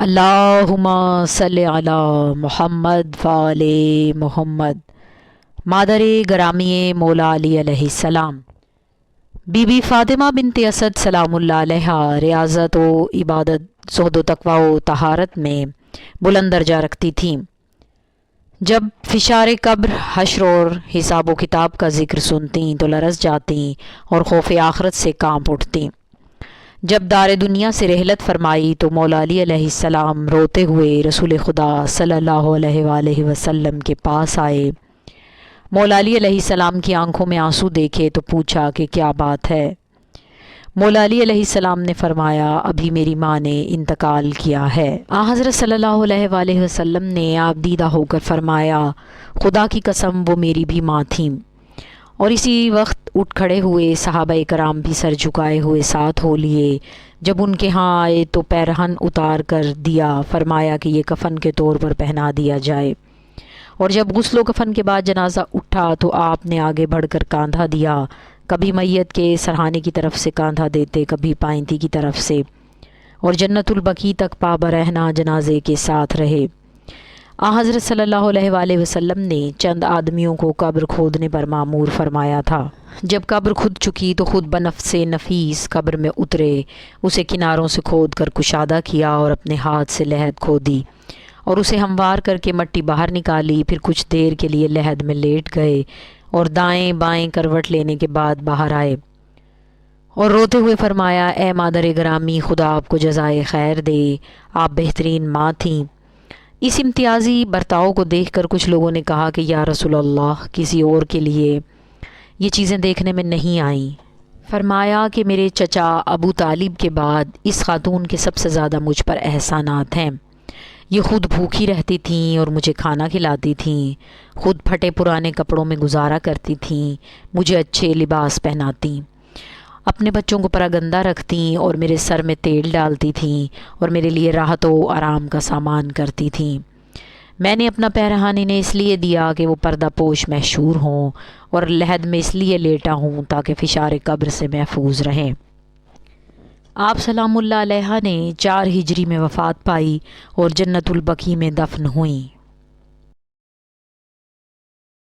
اللہم صلی علی محمد وآل محمد۔ مادر گرامی مولا علی علیہ السلام بی بی فاطمہ بنت اسد سلام اللہ علیہا ریاضت و عبادت، زہد و تقوی و طہارت میں بلند درجہ رکھتی تھیں۔ جب فشار قبر، حشر اور حساب و کتاب کا ذکر سنتیں تو لرز جاتیں اور خوف آخرت سے کانپ اٹھتیں۔ جب دار دنیا سے رحلت فرمائی تو مولا علی علیہ السلام روتے ہوئے رسول خدا صلی اللہ علیہ وآلہ وسلم کے پاس آئے۔ مولا علی علیہ السلام کی آنکھوں میں آنسو دیکھے تو پوچھا کہ کیا بات ہے؟ مولا علی علیہ السلام نے فرمایا، ابھی میری ماں نے انتقال کیا ہے۔ حضرت صلی اللہ علیہ وآلہ وسلم نے آپ دیدہ ہو کر فرمایا، خدا کی قسم وہ میری بھی ماں تھیں۔ اور اسی وقت اٹھ کھڑے ہوئے صحابہ کرام بھی سر جھکائے ہوئے ساتھ ہو لیے۔ جب ان کے ہاں آئے تو پیرہن اتار کر دیا، فرمایا کہ یہ کفن کے طور پر پہنا دیا جائے۔ اور جب غسل و کفن کے بعد جنازہ اٹھا تو آپ نے آگے بڑھ کر کاندھا دیا، کبھی میت کے سرہانے کی طرف سے کاندھا دیتے، کبھی پائنتی کی طرف سے، اور جنت البقیع تک پا برہنہ جنازے کے ساتھ رہے۔ حضرت صلی اللہ علیہ وآلہ وسلم نے چند آدمیوں کو قبر کھودنے پر مامور فرمایا تھا۔ جب قبر کھد چکی تو خود بنفس نفیس قبر میں اترے، اسے کناروں سے کھود کر کشادہ کیا اور اپنے ہاتھ سے لحد کھودی اور اسے ہموار کر کے مٹی باہر نکالی۔ پھر کچھ دیر کے لیے لحد میں لیٹ گئے اور دائیں بائیں کروٹ لینے کے بعد باہر آئے اور روتے ہوئے فرمایا، اے مادر گرامی، خدا آپ کو جزائے خیر دے، آپ بہترین ماں تھیں۔ اس امتیازی برتاؤ کو دیکھ کر کچھ لوگوں نے کہا کہ یا رسول اللہ، کسی اور کے لیے یہ چیزیں دیکھنے میں نہیں آئیں۔ فرمایا کہ میرے چچا ابو طالب کے بعد اس خاتون کے سب سے زیادہ مجھ پر احسانات ہیں۔ یہ خود بھوکی رہتی تھیں اور مجھے کھانا کھلاتی تھیں، خود پھٹے پرانے کپڑوں میں گزارا کرتی تھیں، مجھے اچھے لباس پہناتیں، اپنے بچوں کو پراگندہ رکھتیں اور میرے سر میں تیل ڈالتی تھیں اور میرے لیے راحت و آرام کا سامان کرتی تھیں۔ میں نے اپنا پیرہن انہیں اس لیے دیا کہ وہ پردہ پوش محشور ہوں، اور لحد میں اس لیے لیٹا ہوں تاکہ فشار قبر سے محفوظ رہیں۔ آپ سلام اللہ علیہ نے 4 ہجری میں وفات پائی اور جنت البقیع میں دفن ہوئیں۔